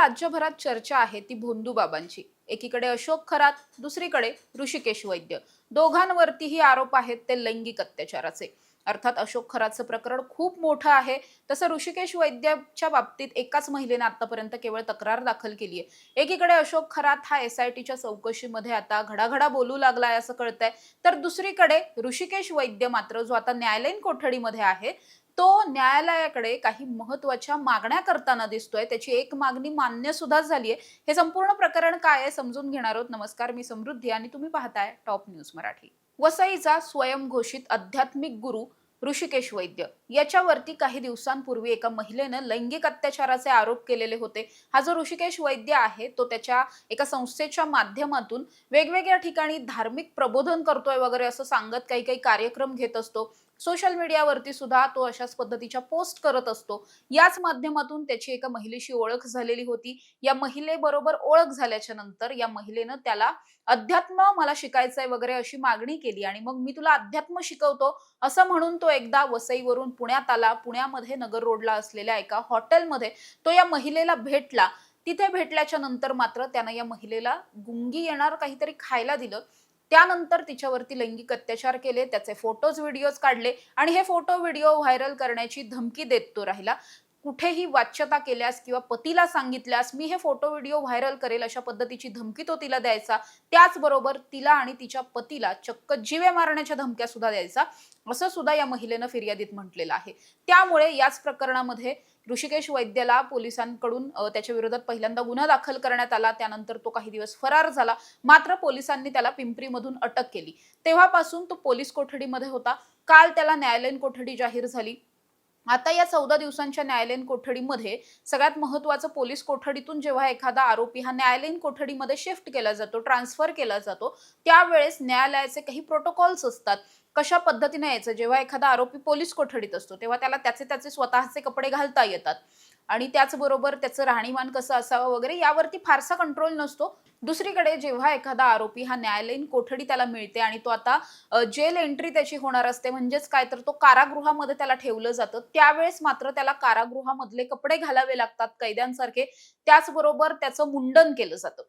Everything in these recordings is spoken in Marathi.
राज्यभरात चर्चा आहे ती भोंदूबाबांची। एकीकडे अशोक खरात, दुसरीकडे ऋषिकेश वैद्य। दोघांवरतीही आरोप आहेत ते लैंगिक अत्याचाराचे। अर्थात अशोक खरातचं प्रकरण खूप मोठं आहे, तसं ऋषिकेश वैद्यच्या बाबतीत एकाच महिलेने आतापर्यंत केवळ तक्रार दाखल केली आहे। एकीकडे अशोक खरात हा एसआयटीच्या चौकशीमध्ये आता घडाघडा बोलू लागलाय असं कळतंय, तर दुसरीकडे ऋषिकेश वैद्य मात्र जो आता न्यायालयीन कोठडीमध्ये आहे, तो न्यायालयाकडे काही महत्त्वाच्या मागण्या करताना दिसतोय। त्याची एक मागणी मान्य सुद्धा झाली आहे। हे संपूर्ण प्रकरण काय आहे समजून घेणार आहोत। नमस्कार, मी समृद्धी आणि तुम्ही पाहताय टॉप न्यूज मराठी। वसईचा स्वयंघोषित आध्यात्मिक गुरु ऋषिकेश वैद्य याच्यावरती काही दिवसांपूर्वी एका महिलेनं लैंगिक अत्याचाराचे आरोप केलेले होते। हा जो ऋषिकेश वैद्य आहे तो त्याच्या एका संस्थेच्या माध्यमातून वेगवेगळ्या ठिकाणी धार्मिक प्रबोधन करतोय वगैरे असं सांगत काही काही कार्यक्रम घेत असतो। सोशल मीडियावरती सुद्धा तो अशाच पद्धतीच्या पोस्ट करत असतो। याच माध्यमातून त्याची एका महिलेशी ओळख झालेली होती। या महिलेबरोबर ओळख झाल्याच्या नंतर या महिलेनं त्याला अध्यात्म मला शिकायचंय वगैरे अशी मागणी केली आणि मग मी तुला अध्यात्म शिकवतो असं म्हणून तो एकदा वसईवरून पुण्यात आला। पुण्यामध्ये नगर रोडला असलेल्या एका हॉटेलमध्ये तो या महिलेला भेटला। तिथे भेटल्याच्या नंतर मात्र त्यानं या महिलेला गुंगी येणार काहीतरी खायला दिलं। त्यानंतर तिच्यावरती लैंगिक अत्याचार केले, त्याचे फोटोज व्हिडिओज काढले आणि हे फोटो व्हिडिओ व्हायरल करण्याची धमकी देत तो राहिला। कुठेही वाच्यता केल्यास किंवा पतीला सांगितल्यास मी हे फोटो व्हिडिओ व्हायरल करेल अशा पद्धतीची धमकी तो तिला द्यायचा। त्याचबरोबर तिला आणि तिच्या पतीला चक्क जीवे मारण्याच्या धमक्या सुद्धा द्यायचा, असं सुद्धा या महिलेनं फिर्यादीत म्हटलेलं आहे। त्यामुळे याच प्रकरणामध्ये ऋषिकेश वैद्यला पोलिसांकडून त्याच्या विरोधात पहिल्यांदा गुन्हा दाखल करण्यात आला। त्यानंतर तो काही दिवस फरार झाला, मात्र पोलिसांनी त्याला पिंपरीमधून अटक केली। तेव्हापासून तो पोलीस कोठडीमध्ये होता। काल त्याला न्यायालयीन कोठडी जाहीर झाली। आता या 14 दिवसांच्या न्यायालयीन कोठडीमध्ये सगळ्यात महत्त्वाचं, पोलीस कोठडीतून जेव्हा एखादा आरोपी हा न्यायालयीन कोठडीमध्ये शिफ्ट केला जातो, ट्रान्सफर केला जातो, त्यावेळेस न्यायालयाचे काही प्रोटोकॉल्स असतात। कशा पद्धतीने यायचं, जेव्हा एखादा आरोपी पोलीस कोठडीत असतो तेव्हा त्याला त्याचे स्वतःचे कपडे घालता येतात आणि त्याचबरोबर त्याचं राहणीमान कसं असावं वगैरे यावरती फारसा कंट्रोल नसतो। दुसरीकडे जेव्हा एखादा आरोपी हा न्यायालयीन कोठडी त्याला मिळते आणि तो आता जेल एंट्री त्याची होणार असते, म्हणजेच काय तर तो कारागृहामध्ये त्याला ठेवलं जातं, त्यावेळेस मात्र त्याला कारागृहामधले कपडे घालावे लागतात कैद्यांसारखे। त्याचबरोबर त्याचं मुंडन केलं जातं।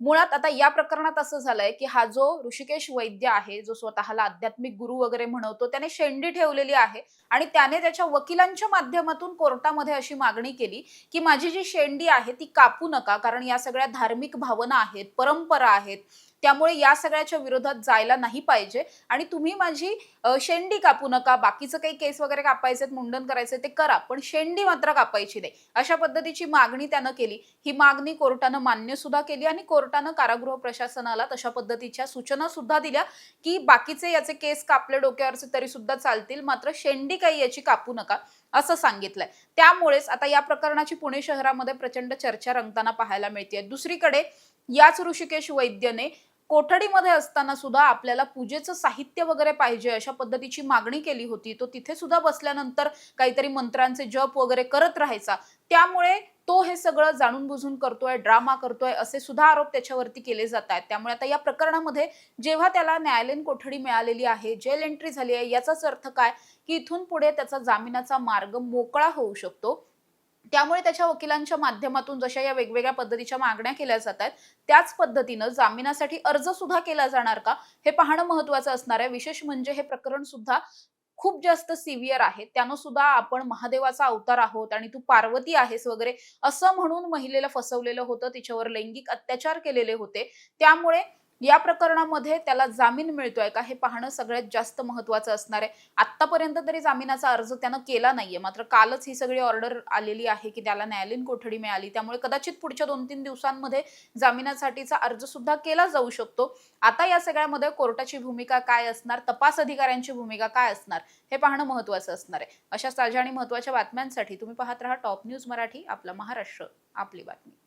मुळात आता या प्रकरणात असं झालंय की हा जो ऋषिकेश वैद्य आहे, जो स्वतःला आध्यात्मिक गुरु वगैरे म्हणवतो, त्याने शेंडी ठेवलेली आहे आणि त्याने त्याच्या वकिलांच्या माध्यमातून कोर्टामध्ये अशी मागणी केली की माझी जी शेंडी आहे ती कापू नका, कारण या सगळ्या धार्मिक भावना आहेत, परंपरा आहेत, त्यामुळे या सगळ्याच्या विरोधात जायला नाही पाहिजे आणि तुम्ही माझी शेंडी कापू नका। बाकीचं काही केस वगैरे कापायचे, मुंडन करायचे ते करा, पण शेंडी मात्र कापायची नाही, अशा पद्धतीची मागणी त्यानं केली। ही मागणी कोर्टानं मान्य सुद्धा केली आणि कोर्टानं कारागृह प्रशासनाला तशा पद्धतीच्या सूचना सुद्धा दिल्या की बाकीचे याचे केस कापले डोक्यावरचे तरी सुद्धा चालतील, मात्र शेंडी काही याची कापू नका असं सांगितलंय। त्यामुळेच आता या प्रकरणाची पुणे शहरामध्ये प्रचंड चर्चा रंगताना पाहायला मिळते। दुसरीकडे याच ऋषिकेश वैद्यने कोठडीमध्ये असताना सुद्धा आपल्याला पूजेचं साहित्य वगैरे पाहिजे अशा पद्धतीची मागणी केली होती। तो तिथे सुद्धा बसल्यानंतर काहीतरी मंत्रांचे जप वगैरे करत राहायचा। त्यामुळे तो हे सगळं जाणून बुजून करतोय, ड्रामा करतोय असे सुद्धा आरोप त्याच्यावरती केले जात आहेत। त्यामुळे आता या प्रकरणामध्ये जेव्हा त्याला न्यायालयीन कोठडी मिळालेली आहे, जेल एंट्री झाली आहे, याचाच अर्थ काय की इथून पुढे त्याचा जामिनाचा मार्ग मोकळा होऊ शकतो। त्यामुळे त्याच्या वकिलांच्या माध्यमातून जशा या वेगवेगळ्या पद्धतीच्या मागण्या केल्या जात आहेत, त्याच पद्धतीनं जामिनासाठी अर्ज सुद्धा केला जाणार का हे पाहणं महत्त्वाचं असणार आहे। विशेष म्हणजे हे प्रकरण सुद्धा खूप जास्त सिव्हिअर आहे। त्यानं सुद्धा आपण महादेवाचा अवतार आहोत आणि तू पार्वती आहेस वगैरे असं म्हणून महिलेला फसवलेलं होतं, तिच्यावर लैंगिक अत्याचार केलेले होते। त्यामुळे या प्रकरणामध्ये त्याला जामीन मिळतोय का हे पाहणं सगळ्यात जास्त महत्त्वाचं असणार आहे। आत्तापर्यंत तरी जामिनाचा अर्ज त्यानं केला नाहीये, मात्र कालच ही सगळी ऑर्डर आलेली आहे की त्याला न्यायालयीन कोठडी मिळाली। त्यामुळे कदाचित पुढच्या 2-3 दिवसांमध्ये जामिनासाठीचा अर्ज सुद्धा केला जाऊ शकतो। आता या सगळ्यामध्ये कोर्टाची भूमिका काय असणार, तपास अधिकाऱ्यांची भूमिका काय असणार हे पाहणं महत्त्वाचं असणार आहे। अशा ताज्या आणि महत्त्वाच्या बातम्यांसाठी तुम्ही पाहत रहा टॉप न्यूज मराठी, आपला महाराष्ट्र, आपली बातमी।